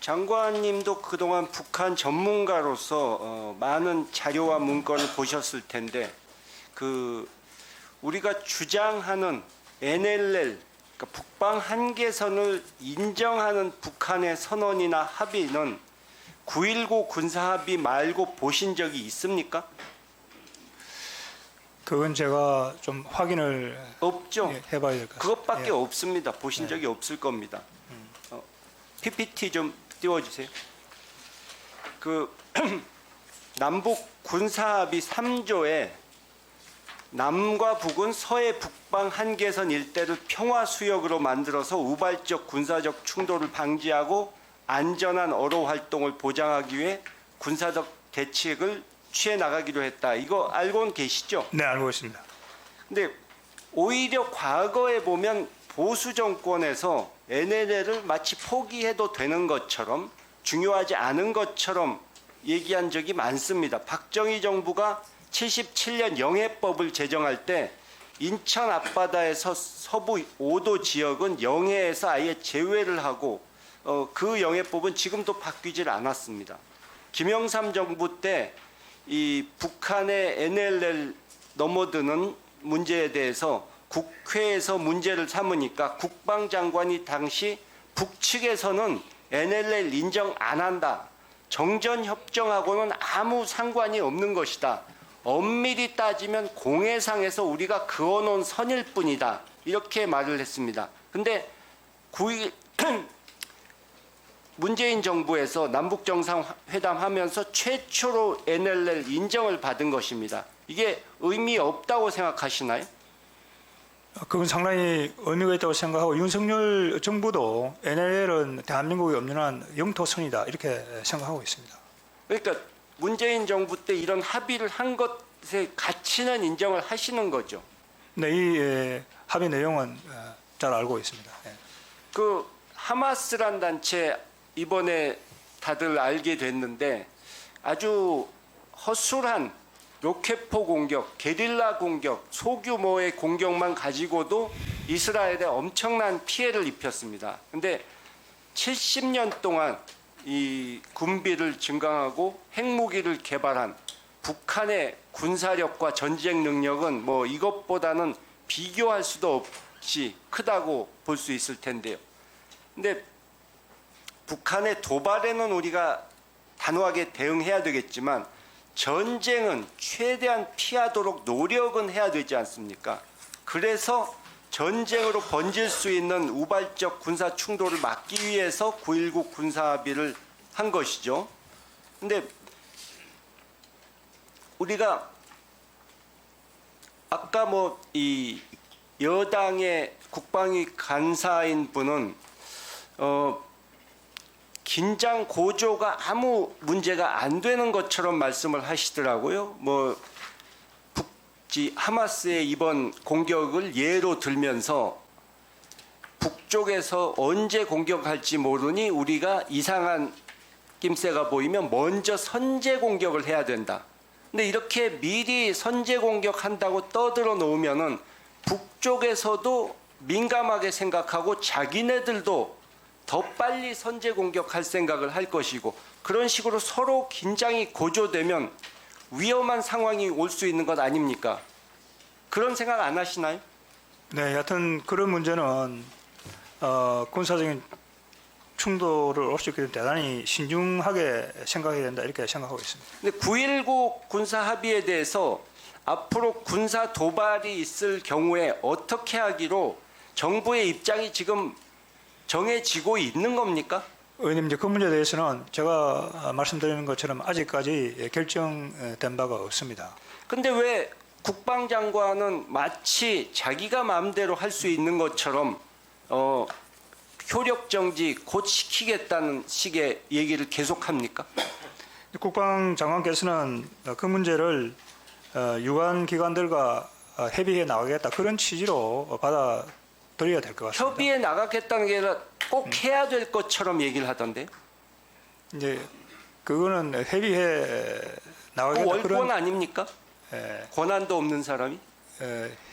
장관님도 그동안 북한 전문가로서 많은 자료와 문건을 보셨을 텐데 우리가 주장하는 NLL, 그러니까 북방 한계선을 인정하는 북한의 선언이나 합의는 9.19 군사합의 말고 보신 적이 있습니까? 그건 제가 좀 확인을 없죠. 해봐야 될 것 같습니다. 그것밖에 없습니다. 보신 적이 없을 겁니다. PPT 좀 띄워주세요. 남북 군사합의 3조에 남과 북은 서해 북방 한계선 일대를 평화수역으로 만들어서 우발적 군사적 충돌을 방지하고 안전한 어로 활동을 보장하기 위해 군사적 대책을 취해 나가기로 했다. 이거 알고는 계시죠? 네, 알고 있습니다. 근데 오히려 과거에 보면 보수 정권에서 NLL을 마치 포기해도 되는 것처럼 중요하지 않은 것처럼 얘기한 적이 많습니다. 박정희 정부가 77년 영해법을 제정할 때 인천 앞바다에서 서부 5도 지역은 영해에서 아예 제외를 하고 그 영해법은 지금도 바뀌질 않았습니다. 김영삼 정부 때 이 북한의 NLL 넘어드는 문제에 대해서 국회에서 문제를 삼으니까 국방장관이 당시 북측에서는 NLL 인정 안 한다. 정전협정하고는 아무 상관이 없는 것이다. 엄밀히 따지면 공해상에서 우리가 그어놓은 선일 뿐이다. 이렇게 말을 했습니다. 근데 문재인 정부에서 남북정상회담 하면서 최초로 NLL 인정을 받은 것입니다. 이게 의미 없다고 생각하시나요? 그건 상당히 의미가 있다고 생각하고 윤석열 정부도 NLL은 대한민국이 없는 영토선이다 이렇게 생각하고 있습니다. 그러니까 문재인 정부 때 이런 합의를 한 것의 가치는 인정을 하시는 거죠. 네, 이 합의 내용은 잘 알고 있습니다. 하마스란 단체 이번에 다들 알게 됐는데 아주 허술한 로켓포 공격, 게릴라 공격, 소규모의 공격만 가지고도 이스라엘에 엄청난 피해를 입혔습니다. 근데 70년 동안 이 군비를 증강하고 핵무기를 개발한 북한의 군사력과 전쟁 능력은 뭐 이것보다는 비교할 수도 없이 크다고 볼 수 있을 텐데요. 근데 북한의 도발에는 우리가 단호하게 대응해야 되겠지만 전쟁은 최대한 피하도록 노력은 해야 되지 않습니까? 그래서 전쟁으로 번질 수 있는 우발적 군사 충돌을 막기 위해서 9.19 군사합의를 한 것이죠. 근데 우리가 아까 이 여당의 국방위 간사인 분은 긴장 고조가 아무 문제가 안 되는 것처럼 말씀을 하시더라고요. 하마스의 이번 공격을 예로 들면서 북쪽에서 언제 공격할지 모르니 우리가 이상한 낌새가 보이면 먼저 선제 공격을 해야 된다. 근데 이렇게 미리 선제 공격한다고 떠들어 놓으면은 북쪽에서도 민감하게 생각하고 자기네들도 더 빨리 선제 공격할 생각을 할 것이고 그런 식으로 서로 긴장이 고조되면 위험한 상황이 올 수 있는 것 아닙니까? 그런 생각 안 하시나요? 네, 여하튼 그런 문제는 군사적인 충돌을 올 수 있기 때문에 대단히 신중하게 생각해야 된다 이렇게 생각하고 있습니다. 근데 9.19 군사 합의에 대해서 앞으로 군사 도발이 있을 경우에 어떻게 하기로 정부의 입장이 지금 정해지고 있는 겁니까? 의원님, 이제 그 문제에 대해서는 제가 말씀드리는 것처럼 아직까지 결정된 바가 없습니다. 근데 왜 국방장관은 마치 자기가 마음대로 할 수 있는 것처럼 효력 정지 곧 시키겠다는 식의 얘기를 계속합니까? 국방장관께서는 그 문제를 유관 기관들과 협의해 나가겠다 그런 취지로 받아들여야 될 것 같습니다. 협의에 나가겠다는 게 아니라 꼭 해야 될 것처럼 얘기를 하던데. 이제 그거는 협의해 나가겠다 월권 그런 아닙니까? 권한도 없는 사람이.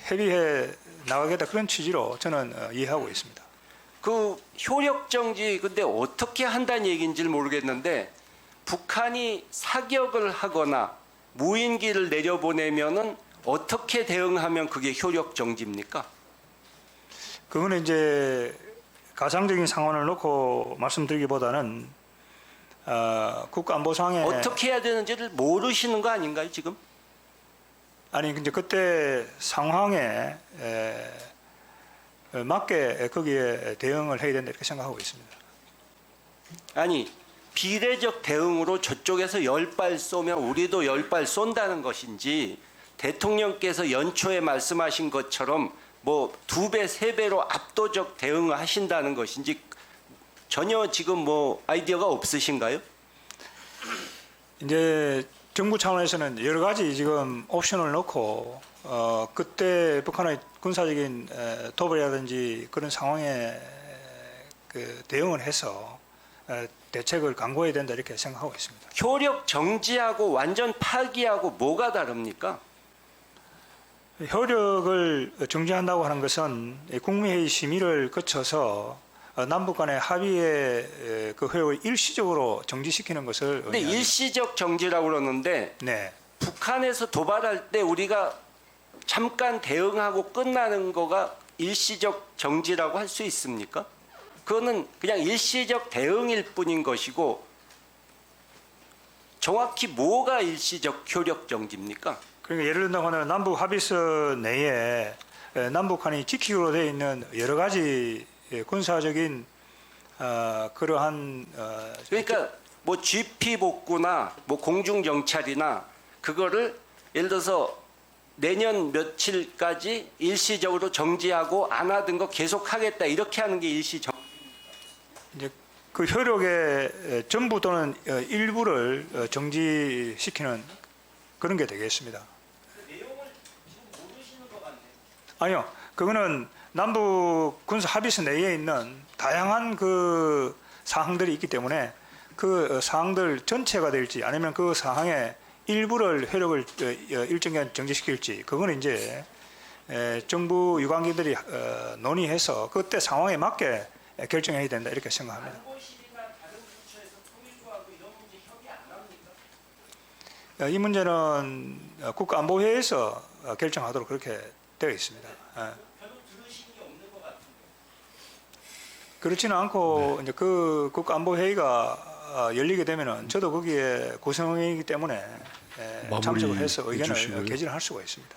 협의해 나가겠다 그런 취지로 저는 이해하고 있습니다. 그 효력 정지 근데 어떻게 한다는 얘기인지를 모르겠는데 북한이 사격을 하거나 무인기를 내려보내면은 어떻게 대응하면 그게 효력 정지입니까? 그거는 이제 가상적인 상황을 놓고 말씀드리기보다는 국가안보상에 어떻게 해야 되는지를 모르시는 거 아닌가요, 지금? 아니 이제 그때 상황에 맞게 거기에 대응을 해야 된다 이렇게 생각하고 있습니다. 아니, 비례적 대응으로 저쪽에서 10발 쏘면 우리도 10발 쏜다는 것인지 대통령께서 연초에 말씀하신 것처럼 뭐 2배, 3배로 압도적 대응을 하신다는 것인지 전혀 지금 뭐 아이디어가 없으신가요? 이제 정부 차원에서는 여러 가지 지금 옵션을 놓고 그때 북한의 군사적인 도발이라든지 그런 상황에 그 대응을 해서 대책을 강구해야 된다 이렇게 생각하고 있습니다. 효력 정지하고 완전 파기하고 뭐가 다릅니까? 효력을 정지한다고 하는 것은 국무회의 심의를 거쳐서 남북 간의 합의의 그 효력을 일시적으로 정지시키는 것을 근데 의미합니다. 일시적 정지라고 그러는데 네. 북한에서 도발할 때 우리가 잠깐 대응하고 끝나는 거가 일시적 정지라고 할 수 있습니까? 그거는 그냥 일시적 대응일 뿐인 것이고 정확히 뭐가 일시적 효력 정지입니까? 그러니까 예를 든다고 하면 남북 합의서 내에 남북한이 지키기로 되어 있는 여러 가지 군사적인 그러한 그러니까 뭐 GP 복구나 뭐 공중 정찰이나 그거를 예를 들어서 내년 며칠까지 일시적으로 정지하고 안 하던 거 계속 하겠다 이렇게 하는 게 일시정. 이제 그 효력의 전부 또는 일부를 정지시키는 그런 게 되겠습니다. 내용을 지금 모르시는 것 같네요. 아니요, 그거는 남북 군사 합의서 내에 있는 다양한 그 사항들이 있기 때문에 그 사항들 전체가 될지 아니면 그 사항의 일부를 효력을 일정 기간 정지시킬지 그거는 이제 정부 유관기들이 논의해서 그때 상황에 맞게 결정해야 된다 이렇게 생각합니다. 안보실이나 다른 부처에서 통일부하고 이런 문제 협의 안 합니까? 이 문제는 국가안보회의에서 결정하도록 그렇게 되어 있습니다. 별로 들으신 게 없는 것 같은데. 그렇지는 않고 이제 그 국가안보회의가 열리게 되면은 저도 거기에 구성원이기 때문에 참석을 해서 의견을 주시고요. 개진할 수가 있습니다.